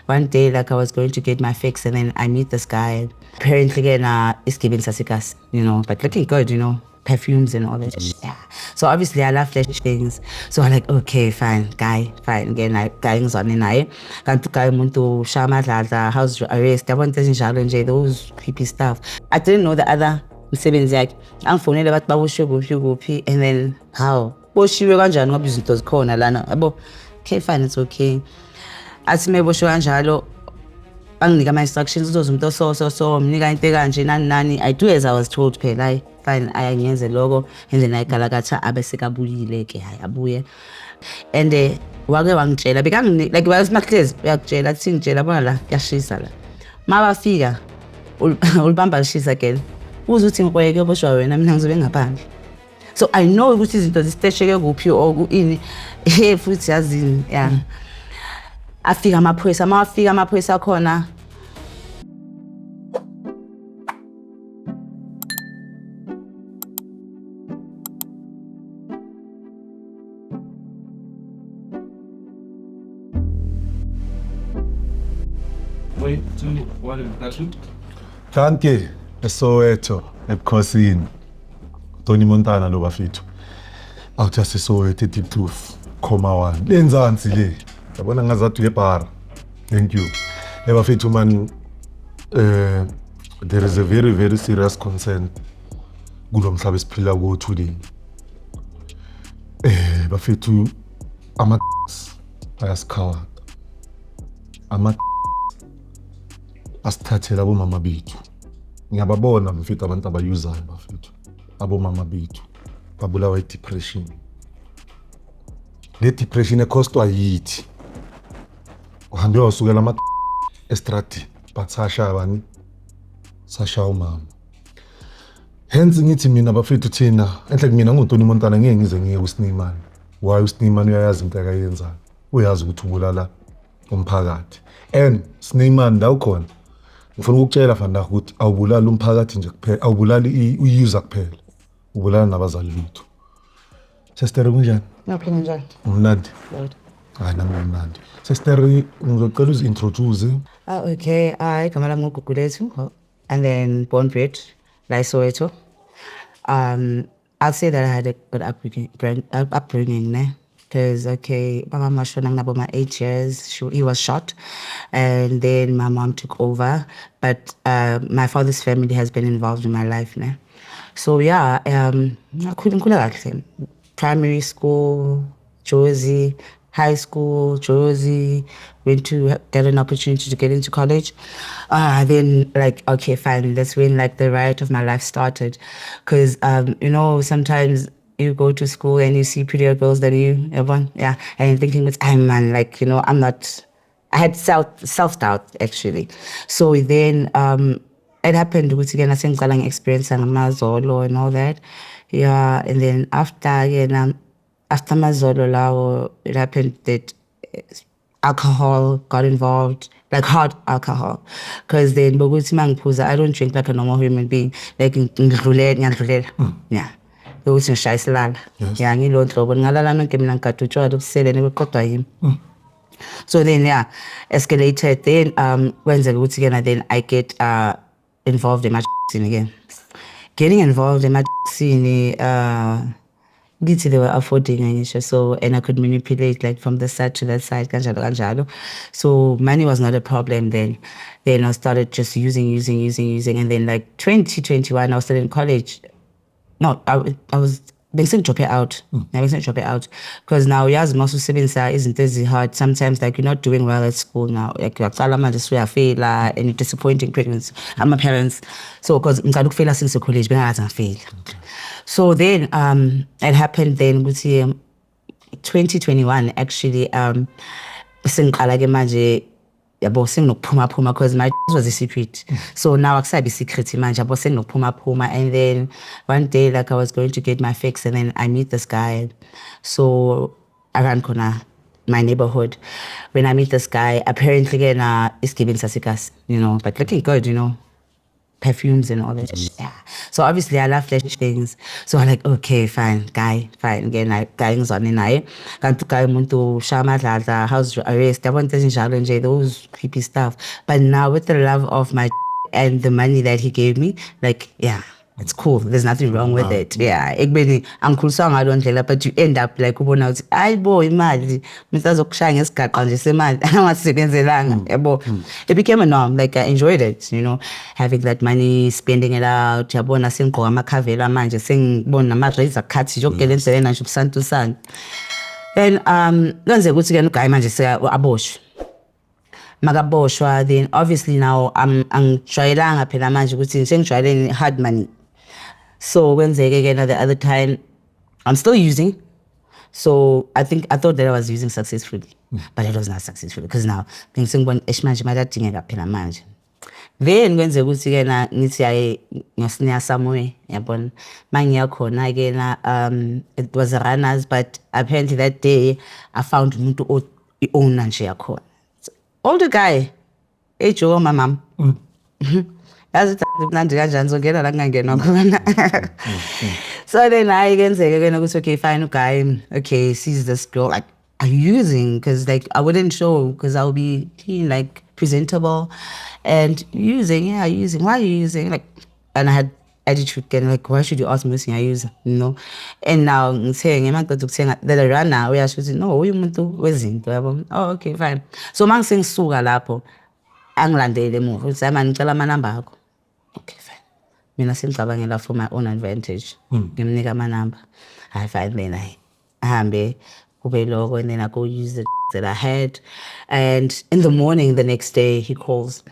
one day, like I was going to get my fix, and then I meet this guy. Apparently, it's giving sasikas, but looking good, perfumes and all that. Yeah. So obviously, I love flash things. So I'm like, okay, fine, guy, fine. Again, like, guy is on naye. Kanti guy muntu shama dladla, house arrest. I want those creepy stuff. I didn't know the other. Msebenzi yakhe angifonele bathi baboshiwe kuphi and then how boshiwe kanjani ngoba izinto zikhona lana yabo. Okay, fine, it's okay. Athi meboshiwe kanjalo banginika ama instructions uzoza umuntu so mnika into kanje nani. I do as I was told phela. Hayi fine, ayenze lokho and then ayigalakatha abese kabuyile ke hayi abuye and wake wangitshela like wayesimaclase uyakutshela athi ngitshela bona la kuyashisa la mabafika ulibamba lishisa again uze uthi ngikweke oboshwa wena mina ngizobe ngaphandle. So I know ukuthi izinto zistesheke kuphi or ini futhi yazini yeah. Afika amaphoyisa khona Kanti eSoweto ebukhosini Tony Montana lo bafethu awuthi seSoweto Deep Truth Khoma 1 lenzansi le yabona ngazathi uyebhara. Thank you bafethu man. There is a very very serious concern kulomhlaba esiphila kuwo today. Bafethu ama ayasikhawa asithathela abomama bethu. Ngiyababona bafethu abantu abayuzayo bafethu. Abomama bethu babulawa depression. Le depression ekostwa yithi. Uhambe wasukela ama estrati bathasha abani sasha umama. Hence ngithi mina bafethu thina enhle kumina nguNtoni Montana ngeke ngize ngiye kuSneeman. Why uSneeman uyayazi into akayenzayo. Uyazi ukuthi ubulala umphakathi. And Sneeman la ukhona. Ngifuna ukutshela fana ukuthi awubulala umphakathi nje kuphela, awubulali user kuphela. Ubulala nabazali bethu. Sister kunjani? Naphina njani? Mnandi. Hayi nami mnandi. Sister ngizocela uzintroduce. Okay, igama lami nguGugulethu and then born bred la eSoweto. I'll say that I had a good upbringing, because my mom was shot about my 8 years. He was shot, and then my mom took over. But my father's family has been involved in my life, So yeah, I couldn't primary school, Josie, high school, Josie, went to get an opportunity to get into college. Then okay, fine, that's when the riot of my life started. Because, sometimes you go to school and you see prettier girls than you, everyone, yeah. And you're thinking, I'm not, I had self-doubt actually. So then, it happened with again, I think experience and Mazolo and all that. Yeah, and then after Mazolo, it happened that alcohol got involved, like hard alcohol. Because then, I don't drink like a normal human being. Like, yeah. Yes. So then, yeah, escalated. Then, then I get involved in my scene again. Getting involved in my scene, they were affording, so, and I could manipulate from this side to that side, kanjalo. So money was not a problem then. Then I started just using, and then 2021, I was still in college. No, I was being sent to drop it out. I was sent to drop it out because now most isn't easy hard. Sometimes you're not doing well at school now. You're just fail and you're disappointing pregnancy. And my parents. So because I look fail since the college, but I fail. So then it happened then with 2021 actually because my was a secret. So now I be secret and then one day I was going to get my fix and then I meet this guy. So around corner, my neighborhood. When I meet this guy, apparently it's giving sasikas, but looking good, perfumes and all that. Yeah. So obviously I love flashy things. So I'm like, okay, fine, guy, fine. Again, guy ngizwane naye. Kanti guy umuntu shama dladla, house arrest, yabona into ezinjalo nje, those creepy stuff. But now with the love of my and the money that he gave me, like, yeah. It's cool. There's nothing wrong with it. Yeah. Ekubeni angikhuliswa ngaloo ndlela, but you end up like ubona ukuthi ayibo imali umuntu azokushaya ngesigaqa nje semali angasebenzelanga yabo. It became a norm. Like I enjoyed it, you know, having that money, spending it out. Yabona sengigqoka amakhavela manje sengibona nama-razor cuts yokugela endleleni nje ubusantu santu. Then kwenzeka ukuthi ke uGuy manje aboshwe. Magaboshwa, then obviously now angijwayelanga phela manje ukuthi sengijwayele hard money. So kwenzeke again the other time I'm still using. So I thought that I was using successfully, but it was not successful because now ngibona manje madadingeka phela manje. Then kwenzeka ukuthi ke na ngithi aye ngiyasinya somewhere yabona mangiya khona ke na it was a runners, but apparently that day I found umuntu owner nje yakhona. Older guy, ejo my mom. Yazi mnandi kanjani zongena la ngangena khona. So then I kwenzeke ke ukuthi okay fine uGuy, okay sees this girl like are you using, because like I wouldn't show because I'll be like presentable and using, yeah, using, why are you using, like, and I had attitude again, like why should you ask me what I use, you know? And now I'm saying the runner we are shooting no umuntu wezinto. Oh okay fine. So mangise ngisuka lapho angilandele emuva uthi manje ngicela ama number akho. Okay fine. Mina sengicabangela for my own advantage. Ngimnika ama number. I find then I ahambe kube lokho, and then I go use the that I had. And in the morning the next day he calls.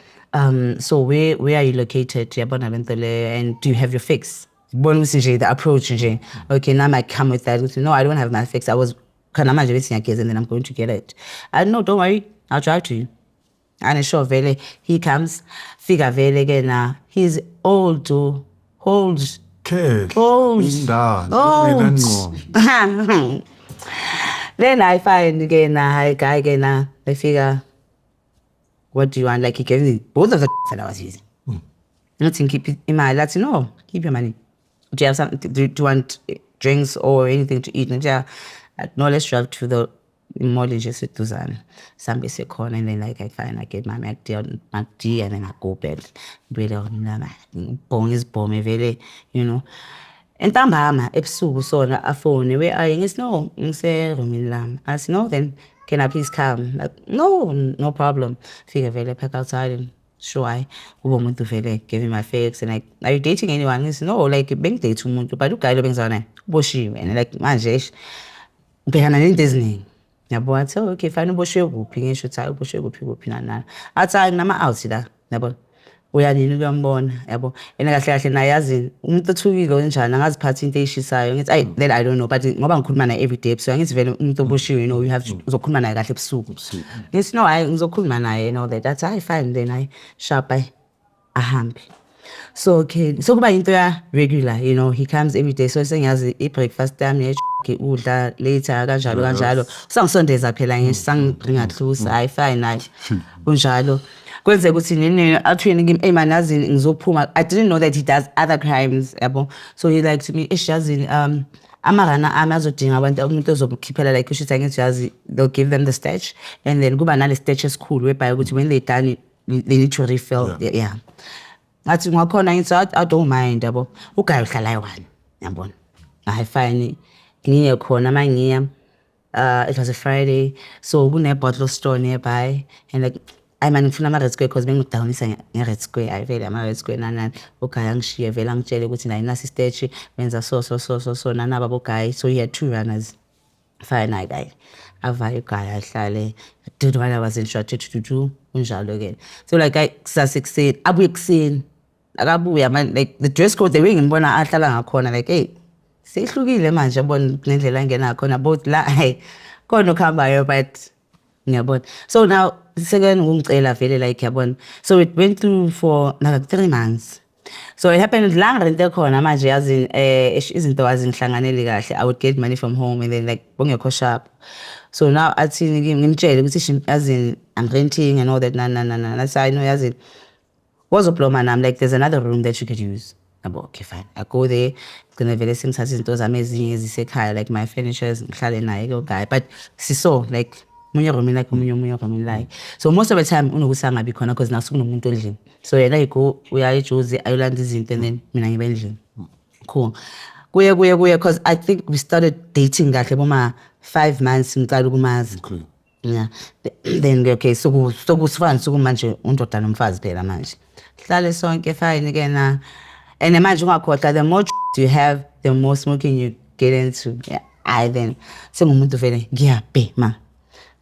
So where are you located? And do you have your fix? The approach. Okay, now I come with that. No, I don't have my fix. I was and then I'm going to get it. I no, don't worry, I'll drive to you. And sure, Vele, he comes, figure Vele again. He's old to hold. Old. Then I find again a guy again. I figure, what do you want? Like he gave me both of the that I was using. Nothing, keep it in my Latin. No, keep your money. Do you have something? Do you want drinks or anything to eat? No, let's drive to the mall and just sit to some basic corner, and then like I find I get my MacD, and then I go bed. Really, bong is bomb, really, you know. And Tambama, ebusuku sona a phone. Where are you? No, I said no, then can I please come? Like, no problem. Figure Vele pack outside and show I woman to Vele, give me my fix, and like, are you dating anyone? He said, no, like being dating muntu, but look, I don't think Boshi, and like manjesh. Behind Disney. Yabo athi okay fine uboshe kuphi ngisho uthi uboshe kuphi nana. Athi nginama out la yabo. Uyanini kuyambona yabo. Ena kahle kahle nayazi umuntu othukile onjani angaziphatha into eyishisayo. Ngithi then I don't know, but ngoba ngikhuluma naye every day so ngithi vele umuntu oboshiwe, you know, you have to uzokhuluma naye kahle ebusuku. Ngithi no ngizokhuluma naye and all that. Athi fine, then I sharp ahambe. So okay, so kuba into ya regular, you know, he comes every day. So sengiyazi breakfast time okay udla later kanjalo sangisondeza phela ngisho sangibringa close. I fine naye kunjalo kwenzeka ukuthi nini athini kimi hey man yazi ngizophuma. I didn't know that he does other crimes yabo. So he like to me yazi amarana azodinga abantu umuntu ozomkhiphela like usho ukuthi yazi they'll give them the stage, and then kuba nale stage esikhulu whereby ukuthi when they done they need to refill. Yeah. Athi ngakhona ngithi I don't mind yabo. UGuy uhlala eyi-1 yabona. I fine ngiye khona mangiya it was a Friday, so kune bottle store nearby, and like I man ngifuna ama Red Square because bengidownisa nge-Red Square. I vele ama Red Square nana uGuy angishiye vele angitshele ukuthi nayi nasi stage benza so nana baba uGuy. So he had 2 runners. Fine guy avayo uGuy ahlale did what I was instructed to do unjalo again. So like I kusasa abuye kuseni akabuya man, like the dress code the way ngibona ahlala ngakhona like hey sehlukile manje yabona nendlela angena khona both la hey khona ukhambayo but ngiyabona. So now second ngicela vele like yabona. So it went through for like 3 months. So it happened la ngirente khona manje yazi izinto azingihlanganele kahle. I would get money from home and then like bongekho sharp. So now athi ngimtshele ukuthi yazi I'm renting and all that na. That's I know yazi Was a plumber, and I'm like, there's another room that you could use. I'm like, okay, fine. I go there. It's gonna be some those amazing as like my furnitures, guy. But so like like so most of the time unokusanga be khona because nakunomuntu endlini. So yena go uyayijuzi ayolanda izinto and then mina ngibe endlini. Cool. Kuye because I think we started dating kahle boma 5 months ngiqala ukumazi. Okay. Yeah. Then okay, so kusifana manje undoda nomfazi phela manje. Hlale sonke fine again and manje ungakhohlwa the more you have the more smoking you get into. Yeah. I then sengumuntu vele ngiyabhema.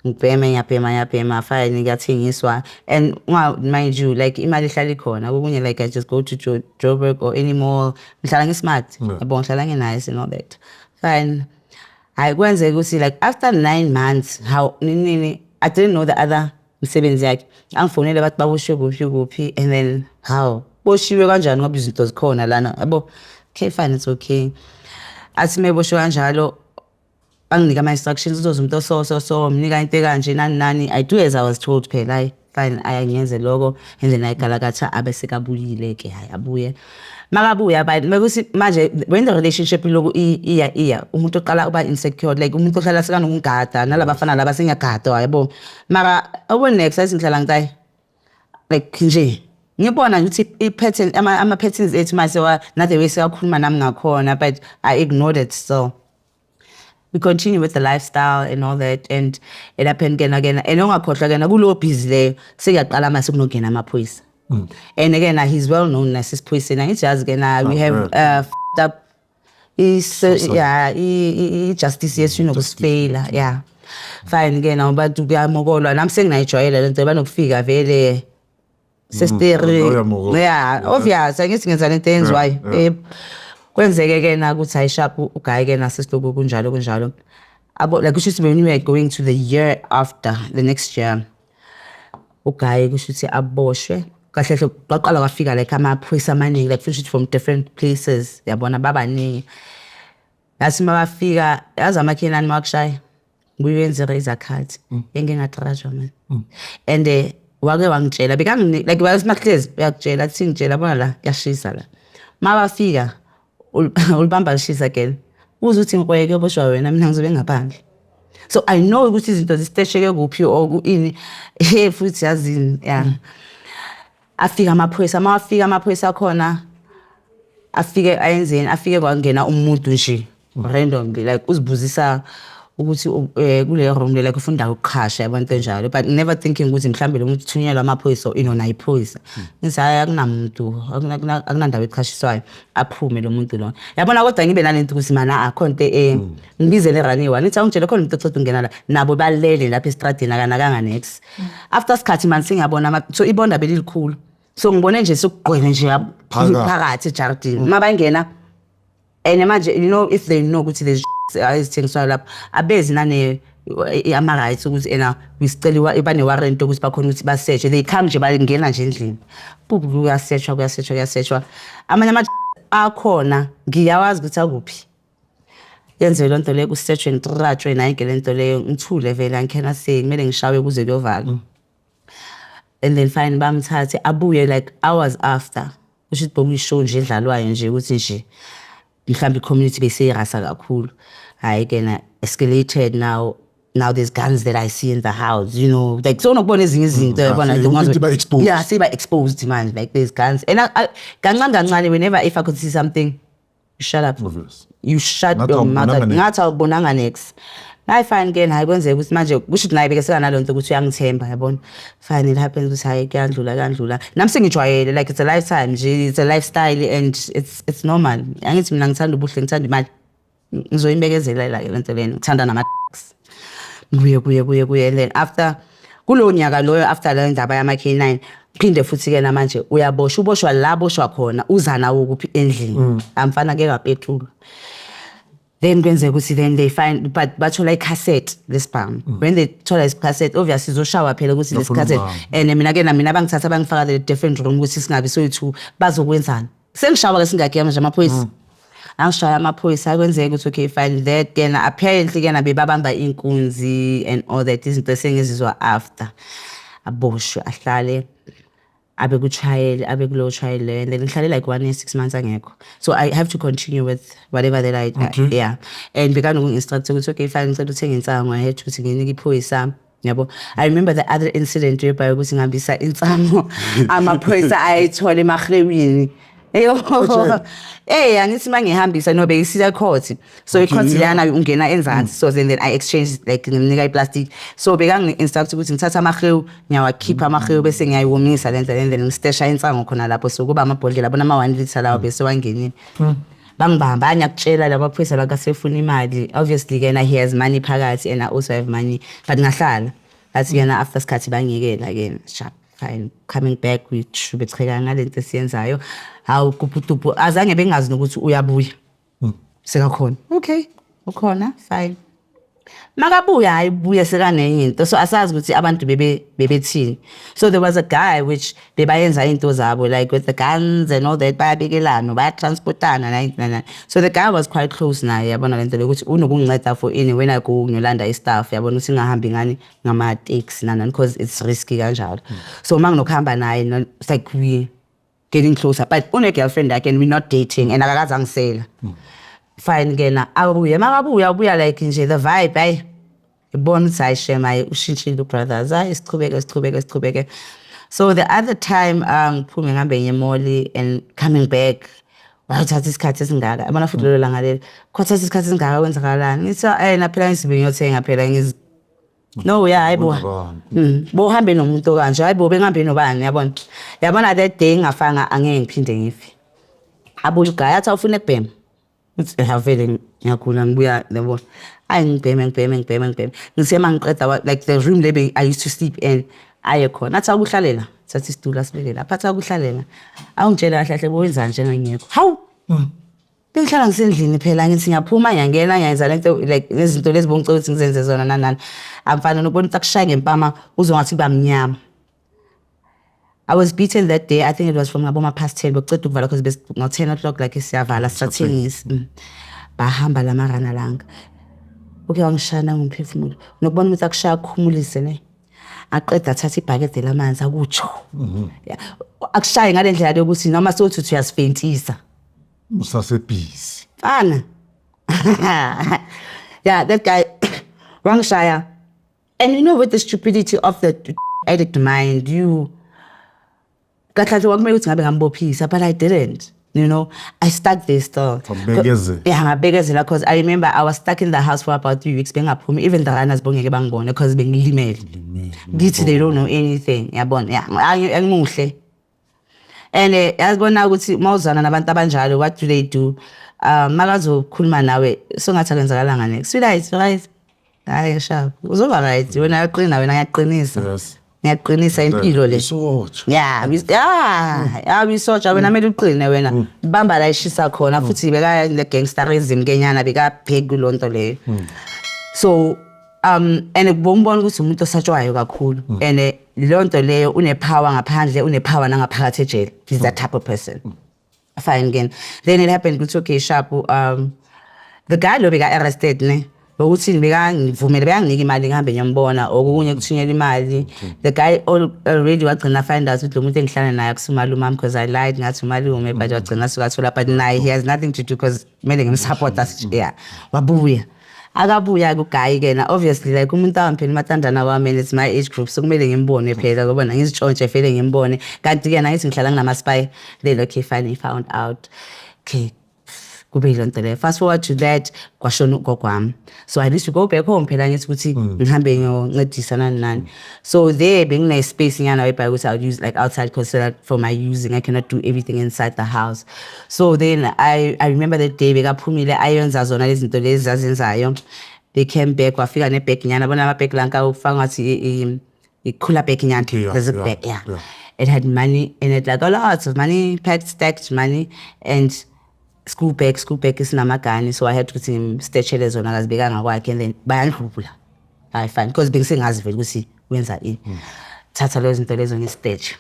Ngiyabhema fine ngiyathengiswa and mind you like imali ihlala ikhona okunye like I just go to Joburg or any mall ngihlala ngismart yabo ngihlala nginice and all that. Fine. I kwenzeka ukuthi like after 9 months how nini I didn't know the other msebenzi yakhe angifonele bathi baboshiwe kuphi and then how boshiwe kanjani ngoba izinto zikhona lana yabo okay fine it's okay athi meboshiwe kanjalo anginika ama instructions uzozumuntu so mnika into kanje nani I do as I was told phela fine ayenze lokho and then ayigalakatha abesekabuyile ke hayi abuye makabuya but mekuthi manje when the relationship loku iya umuntu oqala uba insecure like umuntu ohlala sekana ukungada nalabafana laba sengiyagada yabo mara obo next asinhlala ngicayi like nje ngibona ukuthi i-pattern ama-patterns ethu mase nathe wesiyakhuluma nami ngakhona but I ignored it so we continue with the lifestyle and all that and it happened again and ungakhohlwa again kulo busy leyo sekuyaqala mase kunogena amaphoyisa. And again, he's well known as this person. And it's just again, we have f***ed up. Justice yes, you know, was fail. Yeah, fine again. I'm about to be a mogol, and I'm saying I enjoy it. And they're not figure very. Yeah, obvious. I guess it's an intense why. Kwenzeke again, I go to shop. Okay, again, assist to go kunjalo. About like we should when we are going to the year after the next year. Okay, we should say aboshwe. Kahle baqala kwafika like amaphoyisa amaningi like fish from different places yabona babaningi yathi mabafika yazi amakhenani makushaya kuyenze razor card engingatrajwa man and wake wangitshela bekangi like wasimahlezi uyakutshela athi ngitshela bona la yashisa la mabafika ulibamba lishisa again uze uthi ngikweke boshwa wena mina ngizobe ngaphandle. So I know ukuthi izinto zistesheke kuphi or ini futhi yazini yeah. Afika amaphoyisa khona afike ayenzeni afike kwangena umuntu nje randomly like uzibuzisa ukuthi kule room le like ufunda ukuqhasha abantu njalo but never thinking ukuthi mhlambe lo muntu uthunyelwa amaphoyisa inona ayiphoyisa ngisaya akunamuntu akunandawo eqhashiswayo aphume lo muntu lo yabona kodwa ngibe nalento ukuthi mana akhonto ngibizele raniwa nithi angitshela khona umuntu ocela ungena la nabo balele lapha estradini akanakanga next after sikhathi man singabona so ibonda belilikhulu so ngibone nje sokugqwele nje phakathi ejardini mabangena and manje you know if they know ukuthi there's ayithengiswa lapha abezi nane ama rights ukuthi ena wisiceliwa ibane warrant ukuthi bakhona ukuthi basearch they come nje balingena nje endlini bubu kuyasearchwa amanye akhona ngiyawazi ukuthi akuphi yenze lonto le ku search and trajwe nayike lento leyo ngithule vele ngikena say kumele ngishawe kuze kuyovala. And then fine bamthathe abuye like hours after ushithi bokushow nje edlalwayo nje ukuthi nje mhlambi community beseyirasa kakhulu hayi kena escalated now there's guns that I see in the house you know like so nokubona ezinye izinto yabona yeah see by exposed man like there's guns and kancane whenever if I could see something you shut up you shut your mouth ngathi awubonanga next. I find again hayi kwenzeka ukuthi manje kusho naye bekeseka nalonto ukuthi uyangithemba yabona fine it happens ukuthi hayi kuyandlula nami sengijwayele like it's a lifetime nje it's a lifestyle and it's normal angithi mina ngithanda ubuhle ngithanda imali ngizoyimbekezela la lento leni ngithanda nama kuye and then after kulo nyaka loyo after le ndaba yama K9 phinde futhi ke namanje uboshwa la boshwa khona uzana ukuphi endlini amfana ke kapetrol. Then kwenzeka ukuthi then they find but bathola icassette lesibhamu when they thola icassette obviously izoshawa phela ukuthi lecassette and mina bangithatha bangifaka the different room ukuthi singabi so2 bazokwenzana sengishawa ke singagema nje amaphoyisa angishaya amaphoyisa kwenzeka ukuthi okay fine that then apparently ke nabe babamba inkunzi and all that izinto sengizizwa after aboshwe ahlale abe kulow child, and then ngihlale like 1 year 6 months angekho. So I have to continue with whatever that I yeah. And began uku-instruct ukuthi okay fine ngicela uthenge insango, I had to nginike iphoyisa. Yabo. I remember the other incident whereby ukuthi ngihambisa insango amaphoyisa ayithola eMagrebini. Angithi mangihambisa no beyisila court. So icourt lana ungena enzansi. So then I exchanged like nginika iplastic. So bekangi-instruct ukuthi ngithatha amahlewu ngiyawakhipha amahlewu bese ngiyayomisa lento and then ngistesha insango khona lapho so kuba amabhodlela abona ama-1 litre lawo bese wangenini. Bangibamba ngiyakutshela laba phoyisa bakasefuna imali. Obviously yena he has money phakathi and I also have money but ngahlala. Athi yena after skhathi bangiyekela again sharp. Fine, coming back with shubecheka ngalento siyenzayo hawu kuputupu azange bengazi nokuthi uyabuya sekakhona okay ukhona fine makabuya ayibuya sekanenye into so asazi ukuthi abantu bebethini so there was a guy which bebayenza into zabo like with the guns and all that bayabekelana bayatransportana so the guy was quite close naye yabona lento lokuthi unokunginceda for any when I go ngiyolanda istaff yabona ukuthi ngahambi ngani ngama taxi nani because it's risky kanjalo so manginokuhamba naye it's like we getting closer but une girlfriend again we not dating and akakazangisela fine ngena abuya makabuya like nje the vibe ay ibona ukuthi ayishema ushintshile brothers ay isichubeke so the other time ngiphume ngihambe ngemoli and coming back wathatha isikhathi esingaka abona futhi lo langa leli kwathatha isikhathi esingaka kwenzakalani ngithi na phela ngisibe ngiyothenga phela no yeah ayibo bo hambe nomuntu kanje ayibo bengihambe nobani yabona that day ngafanga angeke ngiphinde ngife abuya ugaya athi ufuna ekubhema havele ngiyakhula ngibuya yabo ngibheme ngisema ngiqeda like the room lebe I used to sleep in ayekhona athi akuhlalela sathi isitulo asibeke lapha athi akuhlalela awungitshela kahle bowenza nje ngengekho hawu bengihlala ngisendlini phela ngithi ngiyaphuma ngiyangena ngiyenza lento like nezinto lezi bongicela ukuthi ngizenze zona nani amfana nokubona ukuthi akushaya ngempama uzongathi bamnyama. I was beaten that day. I think it was from about past 10. But because ngo 10 o'clock like siyavala strategies. Bahamba la marana lang. Okay wangishana ngomphefumulo. Nokubona ukuthi akushaya khumulise ne. Aqeda thatha ibhakede lamanzi akutsho. Akushaya ngale ndlela yokuthi noma sothi uyasifentisa. Usasebhizi. Fana. Yeah, that guy wangishaya. And you know with the stupidity of the addict mind, you but I didn't, you know. I stuck there still. Yeah, because I remember I was stuck in the house for about 3 weeks. Even the runners because they don't know anything. And as go now with Mozana and what do they do? Magazo Kulma nawe, so not next. Right? I sharp. It was all right. When I clean, when I had cleaners. Yes. Ngiyaqinisa impilo le. Yeah, we search when I made it clean wena. Bamba la ishisa khona futhi beka le gangsterism kenyana beka pheki lonto le. So and ukubombona ukuthi umuntu osatshwayo kakhulu and lonto leyo une power ngaphandle une power nangaphakathi ejele. He's that type of person. Fine again. Then it happened ukuthi okay sharp the guy lo beka arrested ne. Ukuthi ngivumele bayanginika imali ngihambe ngiyambona okunye kuthunyela imali the guy already wagcina find out ukuthi lo muntu engihlala naye akusumalume because I lied ngathi umalume but wagcina sukathola but naye he has nothing to do because mele ngimsupport us yeah wabuya akabuya kuguy kena obviously like umuntu awamphela mathandana wami it's my age group so kumele ngimbone phela ngobona ngizitshontshe phela ngimbone kanti ke nayithi ngihlala nginama spy then okay finally found out okay fast forward to that kwashona ugogo so I used to go back home phela ngithi ukuthi ngihambe ngiyoncedisana nani so there being a space nyana whereby I would use like outside because for my using I cannot do everything inside the house so then I remember that day bekaphumile ayonza zona lezi zinto lezi zazenzayo they came back wafika ne bag nyana bona ama bag lanka ufanga ngathi ikhula bag nyana there's a bag yeah it had money in it like a lot of money packed stacked money and school bag is namagani so I had to stretch zona ngazibeka ngakwakhe and then bayandlula I find because bengisengazi vele ukuthi wenza ini thatha lezo zinto lezo ngi-stage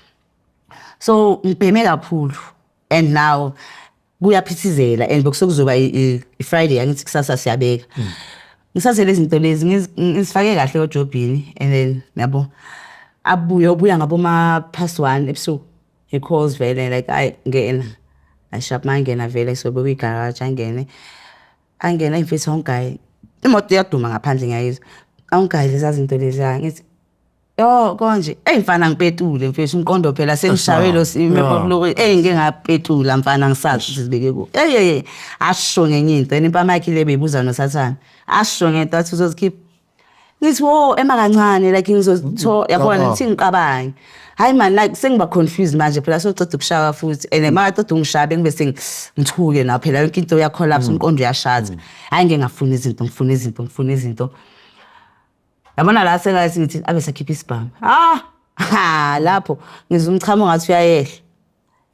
so ngibheme kakhulu and now kuyaphithizela and bekusokuzoba i-Friday angithi kusasa siyabeka ngisase lezi zinto lezi ngisifake kahle ojobini and then yabo ubuya ngabo ma past 1 ebusuku he calls vele like ngena ashap mangena vele so beku garage angena imfethu onguy imoto iyaduma ngaphandle ngiyayizwa awunguy lezazinto lezi ngithi yo konje mfana ngipetule mfethu umqondo phela sengishawe lo sime loku ngeke ngapetula mfana ngisazi sizibeke ku asho ngenye into impamaki le beyibuza noSathana asho ngento athi uzozikhipha ngithi wo kancane like ngizozitho yabona ngithi ngiqabanye hayi man like sengiba confused manje phela soceda ukushawa futhi and maqeda ungishabe ngibe sengithuke na phela yonke into ya collapse umqondo uyashaza hayi ngeke ngifuna izinto yabona la sengathi ngithi abe sakhipha isibhamu lapho ngizumchamo ngathi uyayehla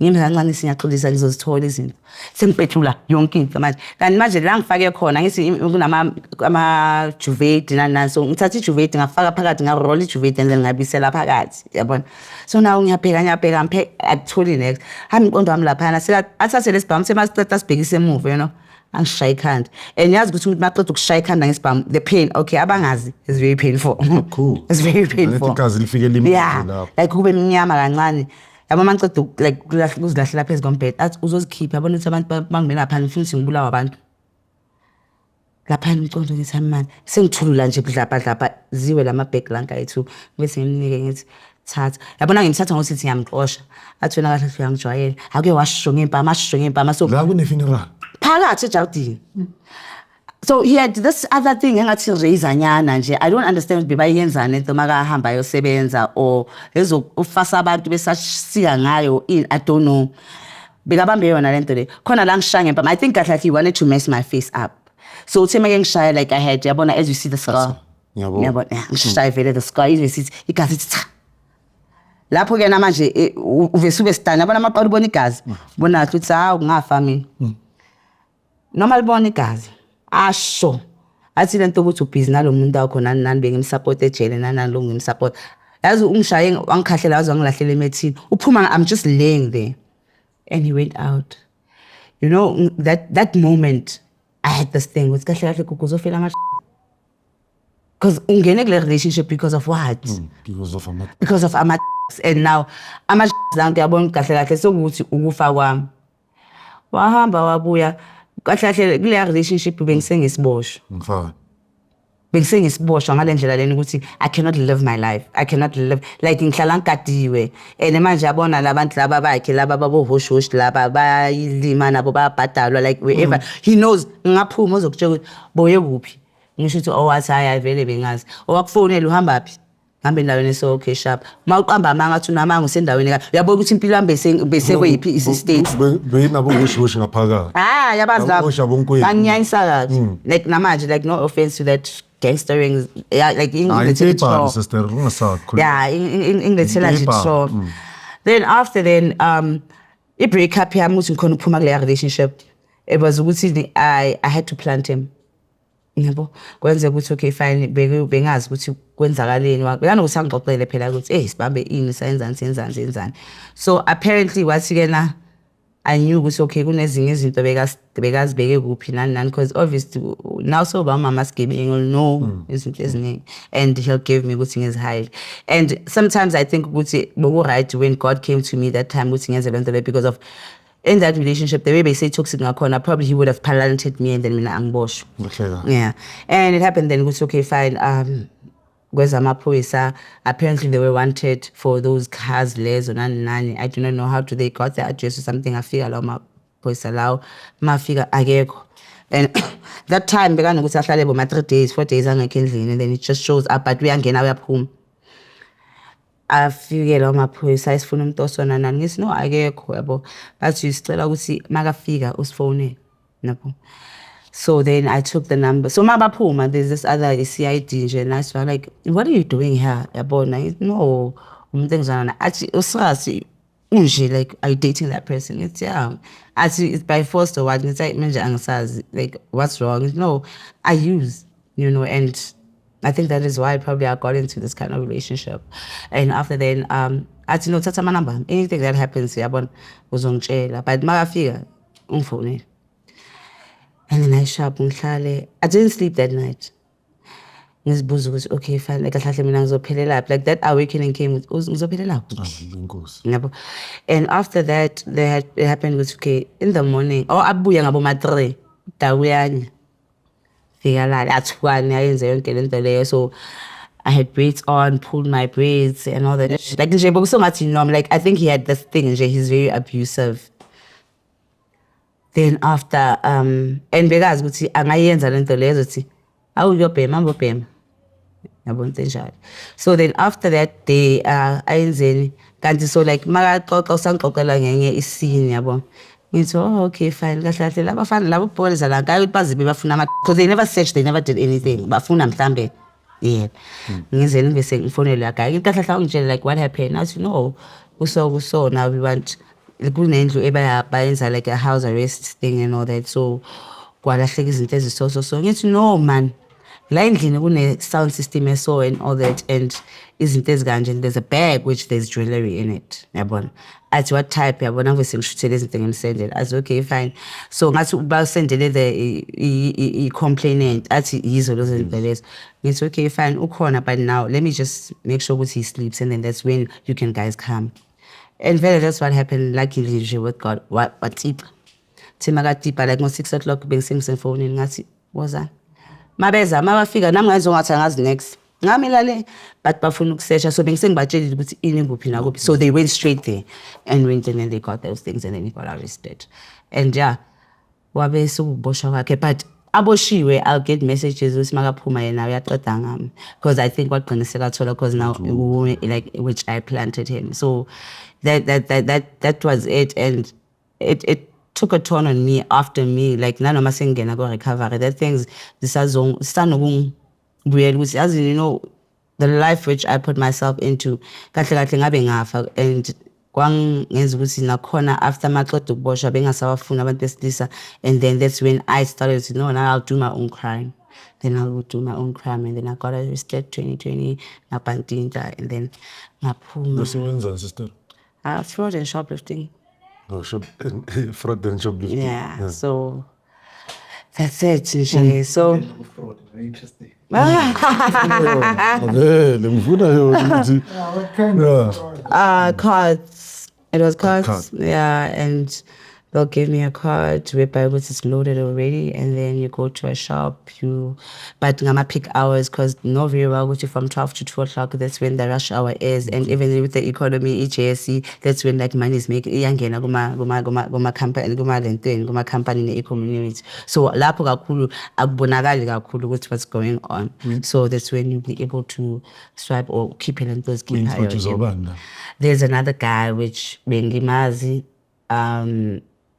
ngimi kancane sinyaxolisa ngizozithola izinto sengipetula yonke into manje kanti manje la ngifake khona ngithi kunama Juvate nani so ngithatha iJuvate ngafaka phakathi ngaroll iJuvate and then ngabisela phakathi yabona so now ngiyabheka ngiphe akutholi next hami umqondo wami lapha athathe lesibhamu semasiceda sibhekise emuva you know angishaya ikhanda and yazi ukuthi maqeda ukushaya ikhanda ngesibhamu the pain okay abangazi is very painful cool it's very painful igazi lifike limile lapho like kube mnyama kancane yabo maqeda like uzilahlela phezulu kombhede athi uzozikhipha yabona ukuthi abantu bangimela phansi futhi ngibulawa abantu lapha umqondo ngithi manje sengithulula nje budlapha ziwe lama background ayithu bese ngimnike ngithi thatha yabona ngimthatha ngokuthi ngiyamxosha athi wena kahle uyangijwayela ake washo ngempama so la kune funeral phakathi ejardini so he had this other thing engathi razanyana nje I don't understand bebayenzana into makahamba yosebenza or ezofasa abantu besasika ngayo I don't know bekabambe yona lento le khona la ngishaya ngempama I think kahle he wanted to mess my face up so uthe make ngishaya like I had yabona as you see the scar yabona ngishaya vele the scar you see igazi lapho ke namanje uvese ube stand yabona amaqala ubona igazi bona ukuthi ngafa mina noma libona igazi asho athi lento ukuthi ubhizi nalomuntu wakho nani bengimsupport ejele nani lo ngimsupport yazi ungishaye wangikhahlela wazi wangilahlela emethini uphuma I'm just laying there and he went out you know that moment I had this thing with kahle kuzofela ama because ungene kule relationship because of what because of ama and now ama zanto yabona kahle sokuthi ukufa kwami wahamba wabuya kahle kule relationship bengisengisibosho ngifaka bengisengisibosho ngalendlela leni ukuthi I cannot live my life I cannot live like ngihlala ngikadiwe and manje yabona labantu laba bakhe laba babohoshosh laba bayilima nabo bayabhadalwa like wherever he knows ngaphuma uzokutshela ukuthi boye kuphi ngisho ukuthi owathi hayi vele bengazi owakufonela uhambapi ngambe endaweni so okay sharp mawuqamba amanga athi unamanga usendaweni uyabona ukuthi impilo yami bese kuyiphi istate beyinabo ngoshoshi ngaphakathi yabazi lapho bangiyayisa kahle like namanje like no offense to that gangstering like in the sister ungasakho in the so then after I break up yami ukuthi ngikhona ukuphuma kule relationship it was ukuthi I had to plant him yabo kwenze ukuthi okay fine bengazi ukuthi kwenzakaleni uyanokuthi angixoxele phela ukuthi sibambe ini senzani so apparently wathi kena I knew ukuthi okay kunezinye izinto bekazibeke kuphi nani because obviously now so ba mama sgebing will know izinto eziningi and he'll give me ukuthi ngizihide and sometimes I think ukuthi boku right when God came to me that time ukuthi ngenze lento le because of in that relationship the way they say toxic ngakhona probably he would have talented me and then mina angiboshwe yeah and it happened then ukuthi okay fine kwezamaphoyisa apparently they were wanted for those cars lezo nani I do not know how to they got the address or something afika lawo maphoyisa lawo mafika akekho and that time bekanokuthi ahlale bo 3 days 4 days angekho endlini and then it just shows up but uyangena uyaphuma afike lawo maphoyisa isifuna umuntu osona nani ngithi no akekho yabo bathi sicela ukuthi makafika usifone nabo. So then I took the number. So mabaphuma, there's this other CID nje and I was like, what are you doing here? Yabona, no, actually usasi unje like are you dating that person? It's actually it's by force or what? It's like manje angisazi like what's wrong? No, I use, you know, and I think that is why probably I got into this kind of relationship. And after then athi no thatha my number. Anything that happens yabona uzongitshela. But makafika ungifone. And then I didn't sleep that night. ngizibuza ukuthi okay fine like kahle mina ngizophelela like that awakening came with ngizophelela Inkosi. yabo. And after that it happened with okay in the morning abuya ngabo ma 3 dawuyani fika la athukwane ayenze yonke lento leyo. So I had braids on, pulled my braids and all that. Like nje bokusungathi norm, like I think he had this thing nje, he's very abusive. Then after and bekazi ukuthi angayenza lento leyo ezothi awuyobhema ngobhema yabona njalo. So then after that day ayenzeni kanti so like makaxoxa usangixoxela ngenye iscene yabona. Ngithi okay fine kahle kahle labafana labo boys la ngayo bazibe bafuna because they never searched, they never did anything. Bafuna mhlambe yeah. Ngizele ngibese ngifonele la guy. Kahle kahle ungitshela like what happened. I said no. So now we want kunendlu ebayenza like a house arrest thing and all that. So kwalahleka izinto eziso ngithi no man. La endlini kune sound system eso and all that and izinto ezikanje and there's a bag which there's jewelry in it. Yabona. At what type yabona ngivese ngishuthe izinto ngisendele. I said okay fine. So ngathi basendele the complainant athi yizo lezo zinto lezo. Ngithi okay fine ukhona but now let me just make sure he sleeps and then that's when you can guys come. And very that's what happened luckily with God. What tip? Tima got tipa like 6 o'clock being singing phone in ngati was that? Mabeza mabafika nami ngazongathi angazi next. Ngamilale but bafuna ukusesha so bengiseng batshela ukuthi ini kuphi na kuphi. So they went straight there and went and then they got those things and then he got arrested. And yeah, wabe sokuboshwa kwakhe but aboshiwe I'll get messages ukuthi makaphuma yena uyaqeda ngami because I think waqinisekela thola because now like which I planted him. So that was it and it took a turn on me after me like nanoma sengena go recovery that things disazong weird which as you know the life which I put myself into kahle kahle ngabe ngafa and kwangenza ukuthi nakhona after maqeda ukuboshwa bengasawafuna abantu besilisa and then that's when I started to know now I'll do my own crime. Then I would do my own crime and then I got arrested 2020 napantinta and then ngaphuma. What's your sister? Fraud and shoplifting. Oh, fraud and shoplifting. Yeah. So that's it. So fraud, very interesting. What kind of fraud? Cards. It was cards. Card. Yeah, and they'll give me a card whereby it's loaded already, and then you go to a shop. But I'm gonna pick hours because no very well go to from 12 to 2 o'clock. That's when the rush hour is, and even with the economy, EJSC, that's when like money is making. Iyangena guma company, guma company in the community. So lapho kakhulu akubonakali kakhulu ukuthi what's going on. So that's when you'll be able to swipe or keep it and those keep higher. There's another guy which bengimazi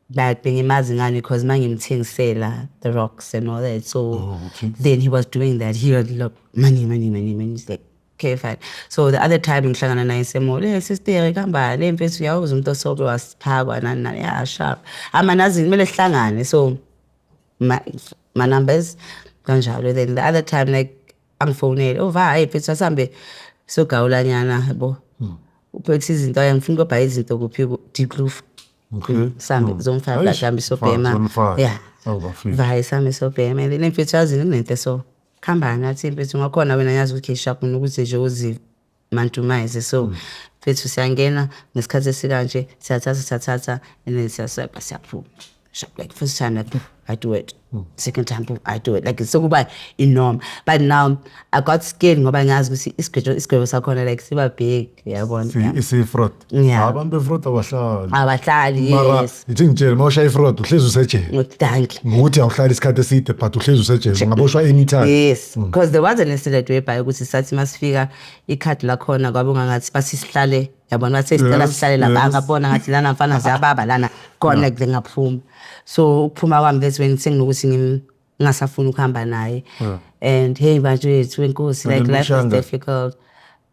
but bengimazi ngani because mangimthengisela the rocks and all that. So then he was doing that. He would look money. He's like, okay, fine. So the other time ngihlangana naye semole, sister ikamba le mfethu uyawuza umuntu osobe wasiphakwa nani yeah sharp. Amanazi kumele sihlangane. So my numbers kanjalo. Then the other time like angifonele hey mfethu asambe so gawulanyana yabo. Uphethe izinto ayangifuna ukubha izinto kuphi deep roof. Okay. Some zone 5 like I'm so payment. Yeah. Vai some so payment. Then if you charge into so khamba ngathi mfethu ngakhona wena yazi ukuthi shop ukuthi nje uzi mantumize so mfethu siyangena nesikhathi esikanje siyathatha and then siyaphuma. Shop like first time I do it. Second time I do it. Like it's so kuba enorm. But now I got scared ngoba ngazi ukuthi isigwebo sakhona like siba big yabona. It's a fraud. Yeah. Abantu fraud abahlali. Yes. Ithi ngitshela mawushaya fraud uhlezi usejele. Thank you. Ngokuthi awuhlali isikhathi eside but uhlezi usejele ungaboshwa anytime. Yes, because there was an incident whereby ukuthi sathi masifika ikhadi lakhona kwabonga ngathi basisihlale yabona bathi sicela sihlale lapha angabona ngathi lana mfana ziyababa lana connect ngaphuma. So ukuphuma kwami that's when senginokuthi ngingasafuna ukuhamba naye. And hey manje wenkosi like life is difficult.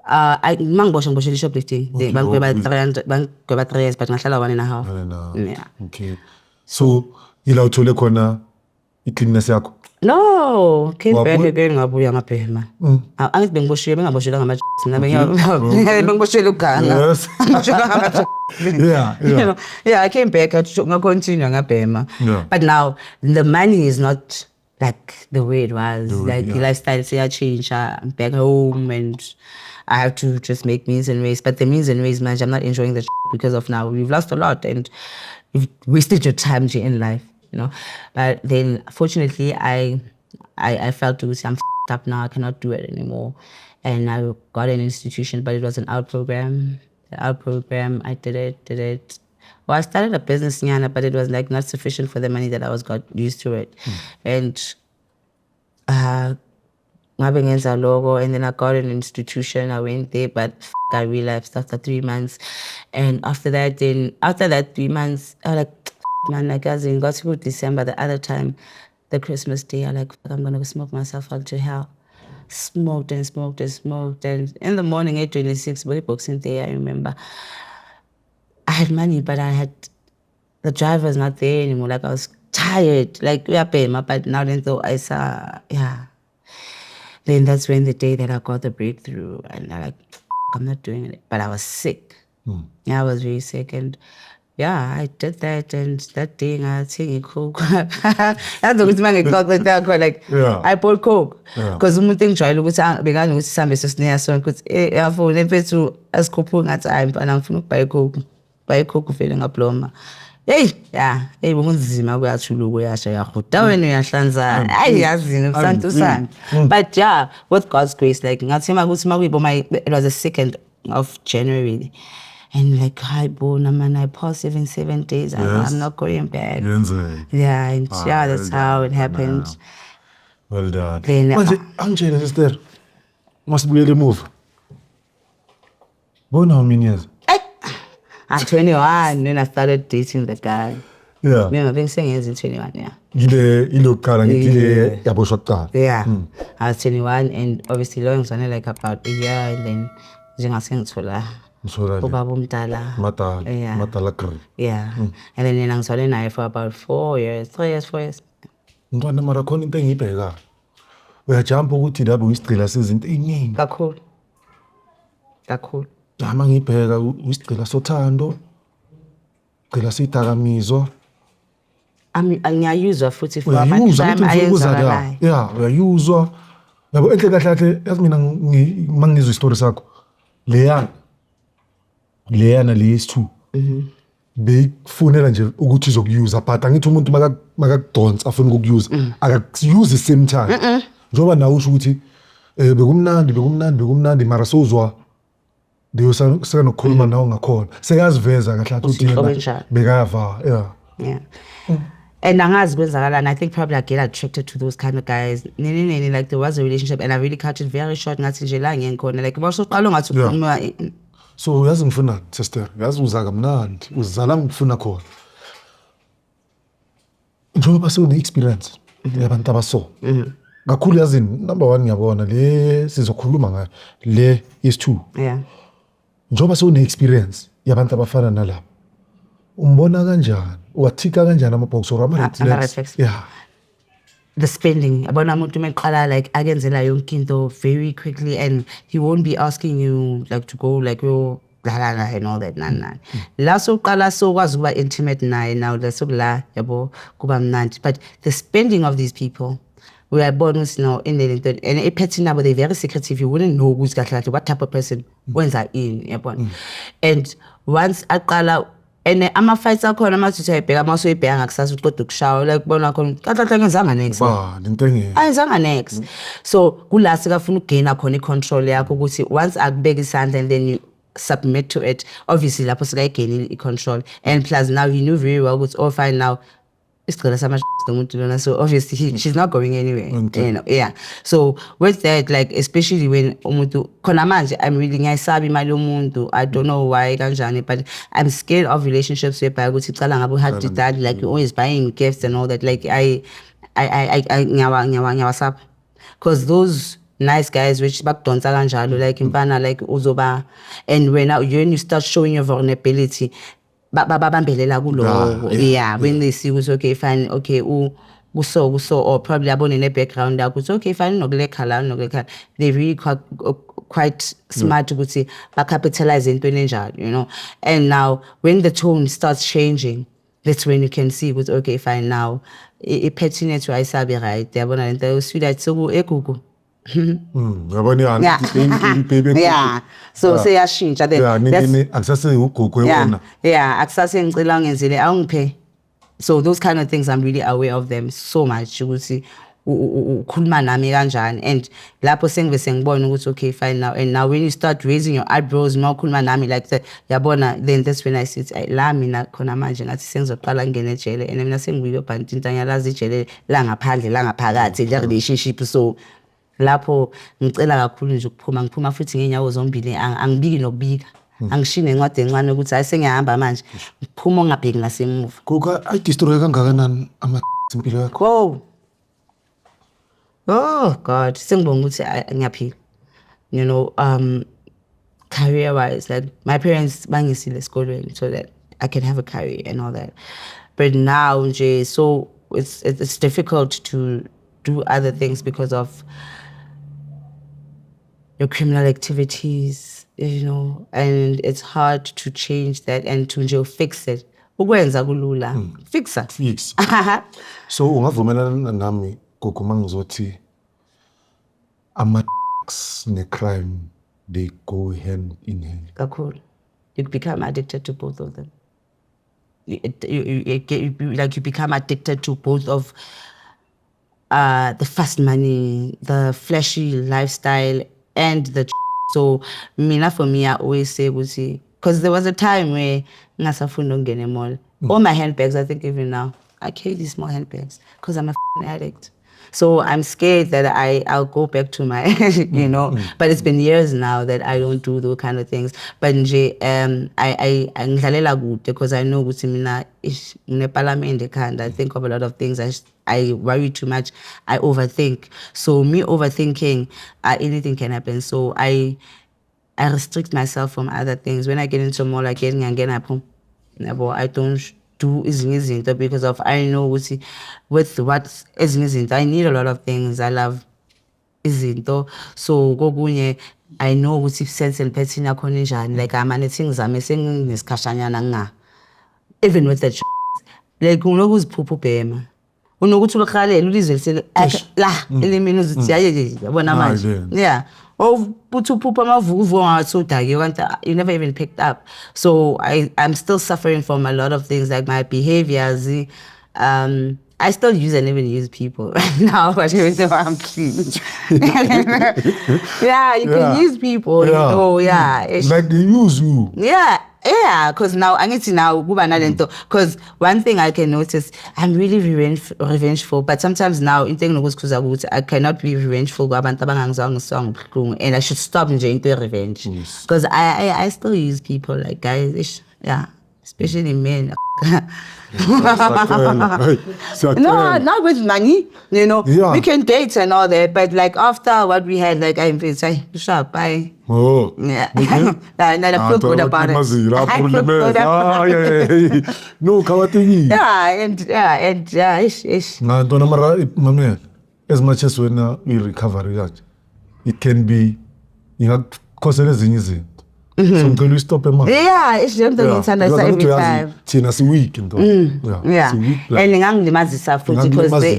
Mangiboshela shoplifting. Bangweba 3 years but ngahlala 1.5. Yeah. Okay. So ila uthole khona icleanness yakho? No, came back again ngabuya ngabhema. Angithi bengiboshela ngama mina bengiboshela uganga. Yeah, I came back to continue ngabhema. But now the money is not like the way it was. Like the lifestyle say I change. I'm back home and I have to just make means and ways. But the means and ways, man, I'm not enjoying the because of now. We've lost a lot and you've wasted your time in life, you know. But then fortunately I felt to say I'm up now, I cannot do it anymore. And I got an institution, but it was an out program. The out program, I did it. Well, I started a business, but it was like not sufficient for the money that I was got used to it. And ngabengenza logo, and then I got an institution. I went there, but I relapsed after 3 months. And after that 3 months, I was like, man, like as in got to go December, the other time, the Christmas day, I like, I'm gonna smoke myself out to hell. Smoked. And in the morning, 8:26, boxing day, I remember. I had money, but the driver was not there anymore. Like I was tired. Like we are paying, but now then though I saw, Then that's when the day that I got the breakthrough, and I like, I'm not doing it. But I was sick. Yeah, I was very sick, and I did that, and that day I take coke. That's the reason I got like I bought coke because the thing tried to began with some business near so because for them to as coupon at time, and I'm from buy coke feeling a plumber. Hey kunzima kuyachula kuyasha yahuda wena uyahlanza ayiyazini usantu sana. But with God's grace, like ngathi makuyibo it was the 2nd of January. And like, hi, man, I paused even 7 days. I'm not going back. Yeah, and that's how it happened. Well done. Then, Angela, sister, must be able to move. Born how many years? At 21, when I started dating the guy. Yeah. I've been saying it's 21, yeah. I was 21, and obviously, long was only like about a year, and then I was Ubaba umdala. Matala. Yeah. And then nangizwale naye for about 4 years. Ntwana mara khona into engiyibheka. Uyajumpa ukuthi lapho uyisigcila sezinto eziningi. Kakhulu. Uma ngiyibheka uyisigcila sothando. Gcila sidakamizwa. Ngiyayuzwa futhi for abantu bayayuzwa. Yeah, uyayuzwa. Yabo enhle kahle yazi mina mangizwe istory sakho. Leyana leyesi2 beyifunela nje ukuthi izokuyuza but angithi umuntu makakudonsa afuna ukuyuza akakuuse same time njoba nawe usho ukuthi bekumnandi mara sowuzwa leyo seka nokukhuluma nawe ngakhona sekaziveza kahle ukuthi yena bekava And angazi kwenzakalani. I think probably I get attracted to those kind of guys. Like there was a relationship and I really cut it very short ngathi nje la ngiyenkhona like basuqala ngathi ukhuluma. So yazi ngifuna sister yazi uza kamnandi uzala ngifuna khona njengoba sewune experience yabantu abaso kakhulu yazini number 1 ngiyabona le sizokhuluma ngayo le is 2 njengoba sewune experience yabantu abafana nalabo umbona kanjani wathika kanjani amabox or ama-reflex the spending abona umuntu meqala like akenzela yonke into very quickly and he won't be asking you like to go like la and all that la soqala sokwazi ukuba intimate naye now lesokula yabo kuba mnandi but the spending of these people we are born with now in the and a person now they very secretive you wouldn't know who's got like what type of person wenza in yabo and once aqala and ama-fights akhona amathi uyayibheka amasoyibheka ngakusasa uqeda ukushawa like bona khona kahle ngenzanga next ayenzanga next so kula sikafuna ukugaina khona i-control yakho ukuthi once akubeka isandla and then you submit to it obviously lapho sikayigeni i-control and plus now he knew very well ukuthi fine now isigcila sama-umuntu lona so obviously she's not going anywhere you know so with that like especially when umuntu khona manje I'm really ngiyayisaba imali yomuntu I don't know why kanjani but I'm scared of relationships whereby ukuthi icala ngabe hard dad like you're always buying gifts and all that like I ngiyawasaba because those nice guys which bakudonsa kanjalo like imfana like uzoba and when you start showing your vulnerability babambelela kulo when they see ukuthi okay fine okay so or probably abone ne background yakho ukuthi okay fine nokulekhala they really quite smart ukuthi ba capitalize into enjalo you know and now when the tone starts changing that's when you can see with okay fine now iphethe nethu ayisabi right yabona lento sweetheart soku egugu yabona yeah baby yeah so seyashintsha then akusase ugugu wona yeah akusase ngicela ngenzile awungiphe. So those kind of things I'm really aware of them so much ukuthi ukhuluma nami kanjani and lapho sengibe sengibona ukuthi okay fine now and now when you start raising your eyebrows mawukhuluma nami like that yabona then that's when I see la mina khona manje ngathi sengizoqala ngene ejele and mina sengibuye bhanti intanyalazi ejele la ngaphandle la ngaphakathi le relationship so lapho ngicela kakhulu nje ukuphuma ngiphuma futhi ngenyawo zombili angibiki nokubika angishine encwadi encane ukuthi hayi sengiyahamba manje ngiphuma ongabheki ngasemuva kuka ayidistroy kangakanani impilo yakho oh god sengibonga ukuthi ngiyaphila you know career wise like my parents bangisile esikolweni so that I can have a career and all that but now nje so it's difficult to do other things because of your criminal activities, you know, and it's hard to change that and to fix it. Ukwenza kulula. Fix. So ungavumelana nami kokuma ngizothi ama-drugs ne-crime they go hand in hand. Kakhulu. You become addicted to both of them. You become addicted to both of the fast money, the flashy lifestyle, and the so mina for me I always say because there was a time where ngasafunda ngene mall all my handbags I think even now I carry these small handbags because I'm a addict so I'm scared that I'll go back to my you know but it's been years now that I don't do those kind of things but nje I ngidlalela kude because I know ukuthi mina ngine parliament ekhanda I think of a lot of things I worry too much. I overthink. So me overthinking, anything can happen. So I restrict myself from other things. When I get into mall, I get up home. I don't do izinto because of I know with what izinto. I need a lot of things. I love izinto. So gogunye I know with sense and petting akonija like I'm things I'm missing this kashanyana nga. Even with that like who's pupu bema. Unokuthi ulikhalela ulizwe lisele la elimini uzithi yaye yabona manje yeah buthi uphupha amavuvu ngathudake kanti you never even picked up so I'm still suffering from a lot of things like my behaviors I still use and even use people right now but even though I'm clean yeah you can use people you know like they use you yeah, because now because one thing I can notice, I'm really revengeful, but sometimes now I cannot be revengeful and I should stop enjoying the revenge. Because I still use people like guys, yeah, especially men. No, not with money, you know. We can date and all that, but like after what we had, like I say, sharp, bye. Oh, yeah. I feel good about it. No, kawatingi. Yeah, ish. Na dona mara mame, as much as when we recover it can be cause ezinye so ngicela stop ema yeah it's just ngithanda every time thina si week into yeah and nganglimazisa futhi because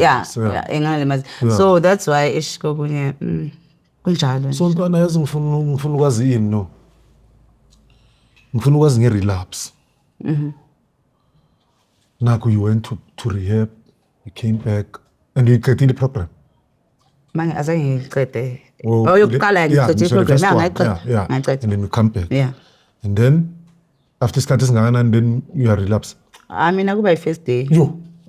nganglimazisa so that's why ish kokunye kunjalo so ntwana yazi ngifuna ukwazi yini no ngifuna ukwazi nge-relapse Naku you went to rehab you came back and you got in the program manje azange ngiqede yokuqala ngiqede program and then you come back and then after isikhathi singakanani then you are relapse mina kuba first day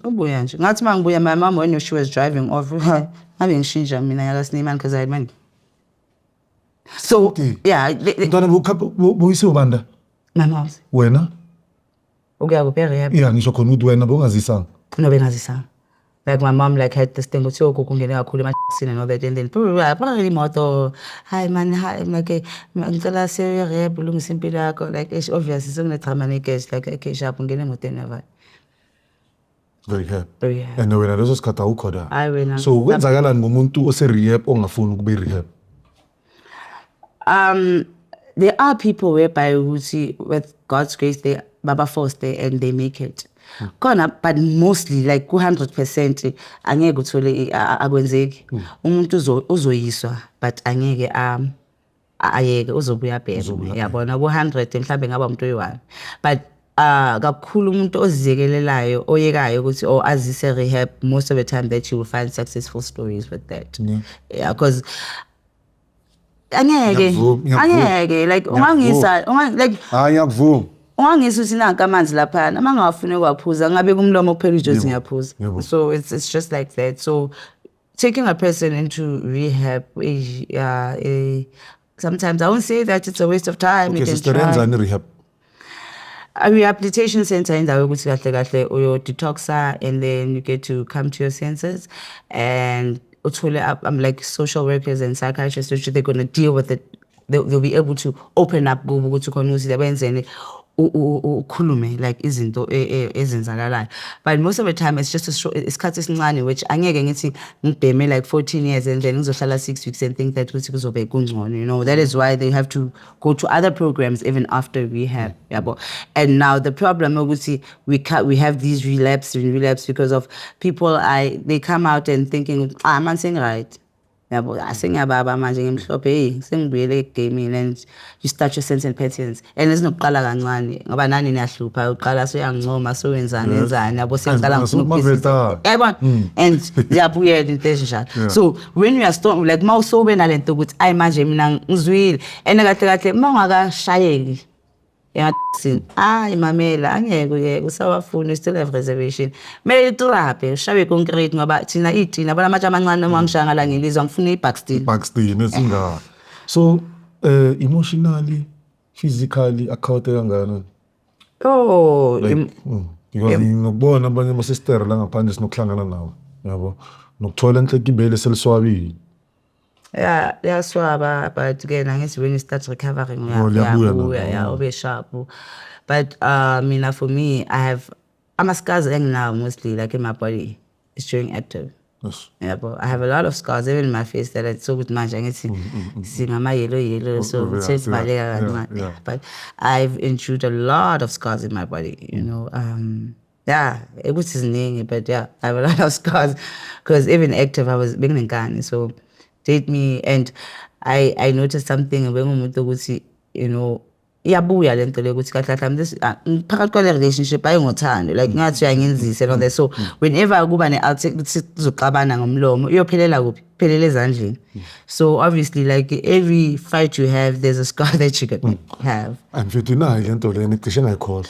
ubuya nje ngathi mangibuya my mom when she was driving off ngabe ngishintsha mina yakaSneeman because I had money so ntwana buyise ubanda my mom wena ukuya kuphi rehab ngisho khona ukuthi wena bongazisanga no bengazisanga like my mom like had this thing ukuthi ukungena kakhulu emasini and all that and then probably imoto hi man hi like ngicela se rehab ulungisa impilo yakho like obviously sekunedrama necash like okay sharp ungena emotweni yaba very happy and wena leso sikhathi awukho da wena so kwenzakalani ngomuntu ose rehab ongafuni ukube rehab there are people whereby with God's grace they baba forced there and they make it Khona but mostly like 100% angeke uthole akwenzeki. Umuntu uzoyiswa but angeke ayeke uzobuya bhema yabona ku 100 mhlambe ngaba umuntu oyi1 but kakhulu umuntu oziyekelelayo oyekayo ukuthi azise rehab most of the time that you will find successful stories with that yeah because angeke like ungangisa like ngiyakuvuma ungangisa uthi nanka amanzi lapha mangawafune kwaphuza ngabe kumlomo kuphela ujosi ngiyaphuza so it's just like that so taking a person into rehab sometimes I won't say that it's a waste of time. Okay, sister enzani rehab? A rehabilitation center in the ukuthi kahle kahle uyo detoxa and then you get to come to your senses and uthole I'm like social workers and psychiatrists which they're going to deal with it. They'll be able to open up ukuthi khona ukuthi benzeni ukhulume like izinto ezenzakalayo but most of the time it's just isikhathi esincane which angeke ngithi ngibheme like 14 years and then ngizohlala 6 weeks and think that ukuthi kuzobe kungcono you know that is why they have to go to other programs even after rehab yabo and now the problem ukuthi we have these relapse because of people they come out and thinking I'm saying right yabo asengiyababa manje ngimhlophe sengibuyele egaming and you start your sense and patterns and isinokuqala kancane ngoba nani niyahlupha uqala soyangincoma so wenzani yabo sengicala ngifuna yabona and yabuyela into enjalo so when you are strong like mawusobe nalento ukuthi ay manje mina ngizwile and kahle kahle mawungakashayeki mamela angeke usawafuna you still have reservation mele traphe ushawe concrete ngoba thina itina bona amatsha amancane noma ngishaya ngala ngilizwa ngifuna ibackstone esinga so emotionally physically akhawute kangana because ngibona abanye ama sister la ngaphandle sinokuhlangana nawo yabo nokuthola enhleke ibele seliswabile yeah swaba but again angithi when you start recovering ube sharp but mina for me I have scars now mostly like in my body it's during active yeah but I have a lot of scars even in my face that it's so good manje angithi singama yellow so it's valeka but I've endured a lot of scars in my body you know yeah it was ziningi but yeah I have a lot of scars because even active I was beginning gun so date me and I noticed something when umuntu ukuthi you know iyabuya lento le ukuthi kahle kahle this phakathi kwale relationship ayingothando like ngathi uyangenzisa and all that so whenever kuba ne alternative uzoxabana ngomlomo uyophelela kuphi phelele ezandleni so obviously like every fight you have there's a scar that you can have and futhi nayo lento le ngicishe ngayikhohle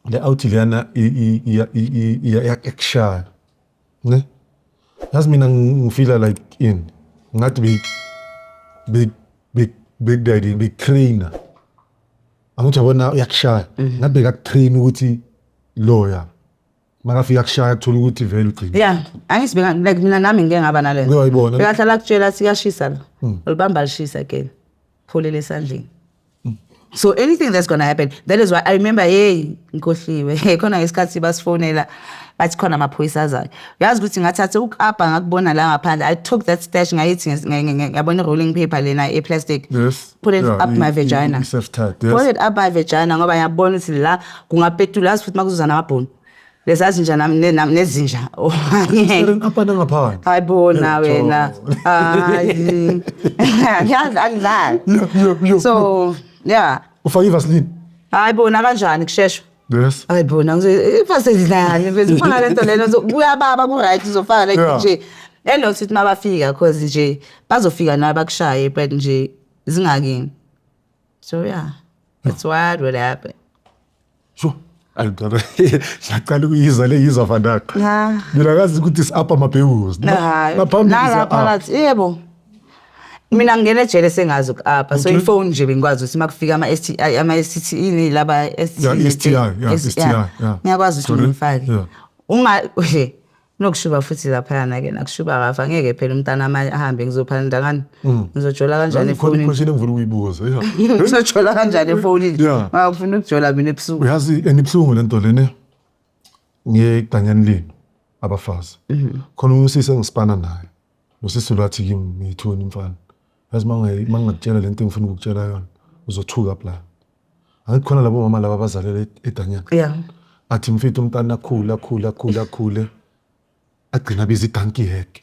le outil yana iya action ne yazi mina ngifeel like ngathi big daddy big trainer amuthi yabona uyakushaya ngathi bekatrain ukuthi lawyer makafika kushaya kuthola ukuthi vele ugcina yeah angisibeka like mina nami ngeke ngaba nale ngiyayibona bekahlala kutshela sikashisa la ulibamba lishisa again pholele esandleni so anything that's going to happen that is why I remember ngikhohliwe khona ngesikhathi basifonela bathi khona amaphoyisa azayo uyazi ukuthi ngathatha ukapa ngakubona la ngaphandle I took that stash ngayithi ngiyabona rolling paper lena plastic put it up my vagina put it up my vagina ngoba ngiyabona ukuthi la kungapetula futhi makuzoza namabhoni lesazi nje nami nezinja apha ngaphandle ayibona wena yazi so yeah ufake ivaseline ayibona kanjani kusheshwa yes ayibona ivaseline bezifana lento lena kuyababa ku right uzofaka like nje eno sithi mabafika because nje bazofika nabo bakushaye but nje zingakini so yeah that's what would happen so alidara yaqala ukuyiza le yiza vanaka mina ngazi ukuthi isapha mabhewuzi la phakathi yebo mina ngene ejele sengazi ukapha so ifone nje bengikwazi ukuthi makufika ama STI ini laba STI ngiyakwazi ukuthi ngifake nokushuba futhi lapha na ke nakushuba kafa ngeke phela umntana ahambe ngizophanda ndangani ngizojola kanjani efoni question engivula ukuyibuza ngizojola kanjani efoni ngafuna ukujola mina ebusuku uyazi enibhlungu lento lene ngiyedanyani leni abafazi khona usisi engisipana naye usisi lwathi kimi ngithoni mfana yazi mangakutshela lento engifuna ukukutshela yona uzothuka phela angikhona labo mama laba bazalele edanyani athi mfethu umntana khule agcina biza donkey hack.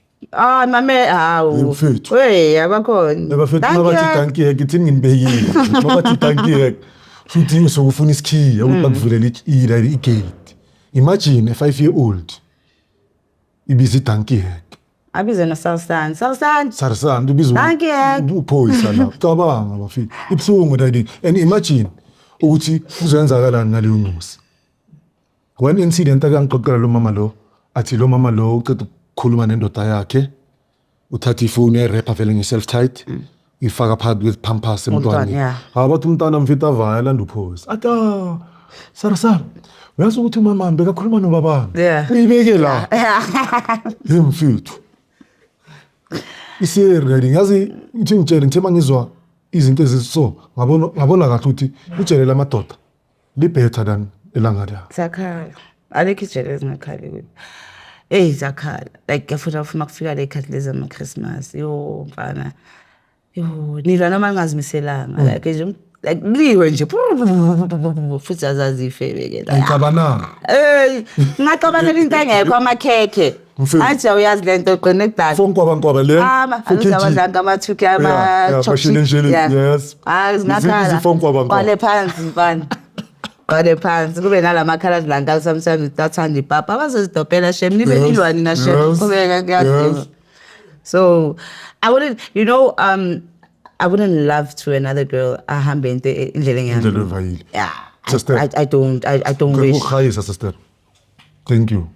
Mame hawu. Mfethu. Hey abakhona. Bafethu mabathi donkey hack ithi nginibekile. Mabathi donkey hack futhi usokufuna isikhiya ukuthi bakuvulela igate. Imagine a 5-year-old ibiza donkey hack. Abize no Sarsan ubizwa donkey hack uphoyisa la. Cabanga bafethu. Ibhlungu daddy. And imagine ukuthi kuzenzakalani ngaleyo nyosi. One incident akangixoxela lo mama lo athi lo mama lo uceda ukukhuluma nendoda yakhe uthatha ifoni yerapper vele nge-self tight ifaka phakathi with pampers emntwana abathi umntana mfethu avaya landa uphoyisa ata Sarasa uyazi ukuthi umama bekakhuluma nobaba uyibeke la mfethu isi-reading yazi ithi ngitshele ngithe mangizwa izinto eziso ngabona kahle ukuthi ijele lamadoda li-better than elangada. Zakhala. Alekho ijele ezingakhali ukuthi. Hey zakhala. Like ngiyafuna ufuna kufika le khathi lezi ama Christmas. Yo mfana. Yo nilwa noma ngingazimiselanga. Like nje like liwe nje. Futhi azazife beke la. Ngicabana. Hey, ngicabana into engekho amakhekhe. Athi uyazi lento qine kudala. Phone kwaba le. Angizabazanga amathuki chocolate. Yes. Ngakhala. Kwale phansi mfana. Kwale phansi kube nalamakhala langa sometimes utathanda ipapa abazozidopela shem nibe ilwani na shem kubeka kuyadinga. So I wouldn't I wouldn't love to another girl ahambe indlela engiyami. Yeah. I don't wish. Ukukhayisa sister. Thank you.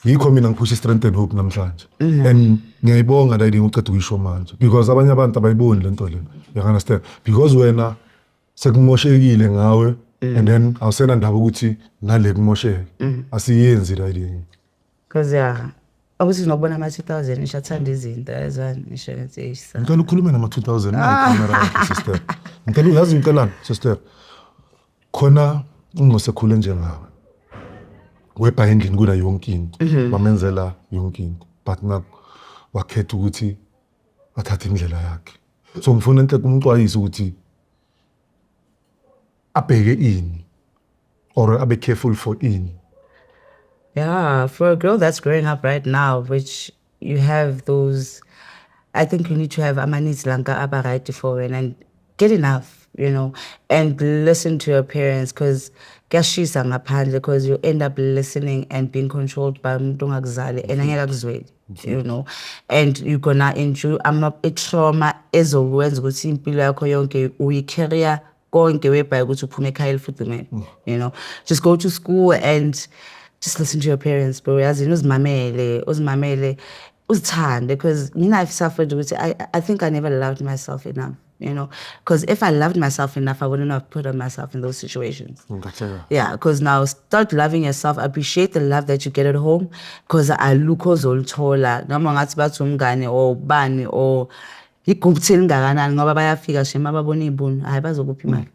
Yikho mina ngiphusha strength and hope namhlanje. And ngiyayibonga la ngicela ukuyisho manje because abanye abantu abayiboni lento le. You understand? Because wena sekumoshekile ngawe and then awusena ndaba ukuthi nale kumosheke. Asiyenzi la idea. Because ukuthi sinobona ama 2000 nishathanda izinto ezani nisho ngithi isa. Ngicela ukukhuluma nama 2000 camera sister. Ngicela uyazi ngicela sister. Khona ungosekhule njengawe. Wepha endlini kuna yonke into. Bamenzela yonke into. But na wakhetha ukuthi athathe indlela yakhe. So ngifuna into kumxwayisa ukuthi abheke ini or abe careful for ini. Yeah, for a girl that's growing up right now, which you have those, I think you need to have amanits lanka aba right for and get enough, and listen to your parents because because you end up listening and being controlled by umuntu ongakuzali and angeke akuzweli, and you're gonna endure a trauma ezokwenza ukuthi impilo yakho yonke uyicareer konke webhayi ukuthi uphume ekhaya elifudumele, just go to school and just listen to your parents, bro. Yazi uzimamele uzithande because I've suffered with it. I think I never loved myself enough, because if I loved myself enough, I wouldn't have put myself in those situations. Yeah, because now start loving yourself, appreciate the love that you get at home, because I look ozolthola noma ngathi bathi umngane or bani or igumbutheli ngakanani ngoba bayafika shema babona ibuni hayi bazokuphi imali.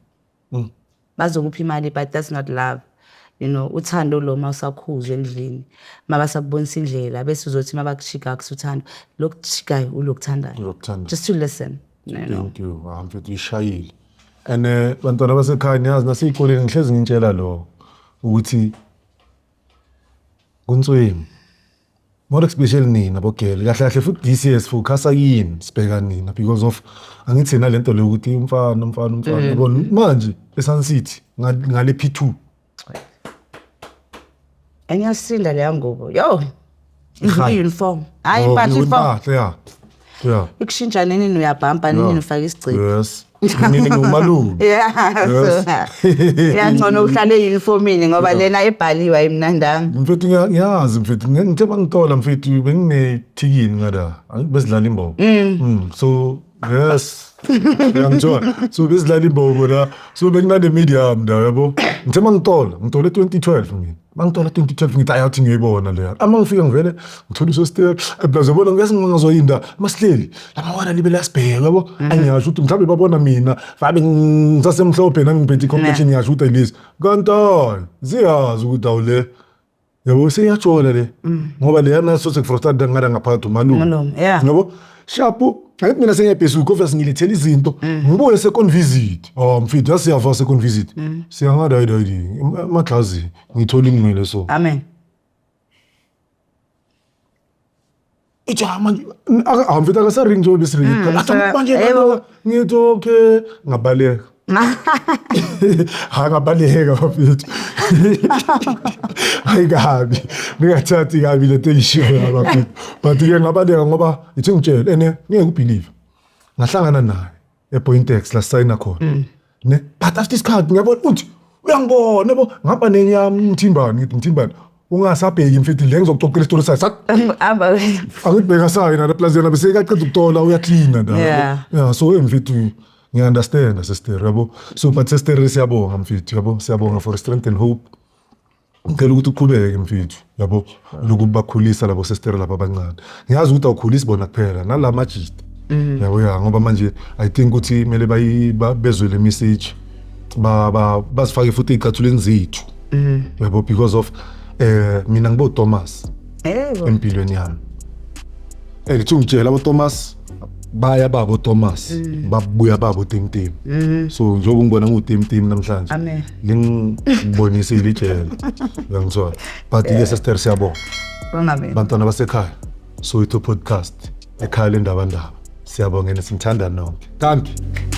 Bazokuphi imali, but that's not love. Uthando lo mawusakhuzwe endlini mabasakubonisa indlela bese uzothi mabakushika kusuthando lokushikayo ulokuthandayo just to listen. Thank you. Mfethu ishayile. And bantwana basekhaya niyazi nasiyikoleni ngihlezi ngintshela lo ukuthi kuntsweni more especially nina bogele kahle kahle futhi this year focus yini sibheka nina because of angithi na lento le ukuthi umfana yabona manje eSun City ngale P2 enyasinda leya ngubo yo uniform hayi impahla uniform yeah ikushintsha nini uyabhampa nini ufaka isigcino yes nini ngumalume yeah ngcono uhlale uniformini ngoba lena ebhaliwa ayimnandanga mfethu ngiyazi mfethu ngithe bangitola mfethu benginethikini ngada bezidlala imbobo so yes ngiyangithola so bezidlala imbobo la so bekunale medium la yabo ngithe ngitola 2012 mina mangitola 2012 ngithi ayathi ngiyibona leya amangifika ngivele ngithola iSoster ebazobona ngiyasingazoyinda masihleli laba wona libe lasibheka yabo angiyasho ukuthi mhlawumbe babona mina fabe ngisasemhlophe nami ngiphethe competition yasho ukuthi ayilisi kanti ziyazi ukuthi awule yabo seyajola le ngoba le yana so sekufrustata ngada ngaphakathi umalume yeah yabo shapo ayithi mina sengiyabhesuka office ngilethela izinto ngibone second visit mfethu asiyava second visit siyangada hayidi amaglazi ngithola imngcele so Amen. manje mfethu akasaring nje besiri manje ngithi okay ngabaleka ngabaleka mfethu hayi kabi ngingathathi kabi le teyishiyo yabafethu but ke ngabaleka ngoba ithi ngitshela ene ngeke ubelieve ngahlangana naye ePointex la sign khona ne but after isikhathi ngiyabona uthi uyangibona yabo ngapha nenyama Mthimbani ngithi Mthimbani ungasabheki mfethu le ngizokuxoxela isitori sakhe angibheka sayo na plaza yena bese kaqeda ukutola uyacleana da yeah so mfethu ngiunderstand sister yabo so but sister siyabonga mfethu yabo siyabonga for strength and hope ngicela ukuthi uqhubeke mfethu yabo lokubakhulisa labo sister laba abancane ngiyazi ukuthi awukhulisi bona kuphela nala majita yabo ya ngoba manje I think ukuthi kumele bezwe le message basifake futhi icathuleni zethu yabo because of mina ngibo Thomas empilweni yami elithi ungitshela abo Thomas baya babo Thomas babuya babo Temtem so njengoba ngibona nguTemtem namhlanje Amen. ngibonisa ilitshela ngizwa but yes sister siyabonga bantwana basekhaya so ito podcast ekhaya lendaba siyabonga nesithanda nonke thank you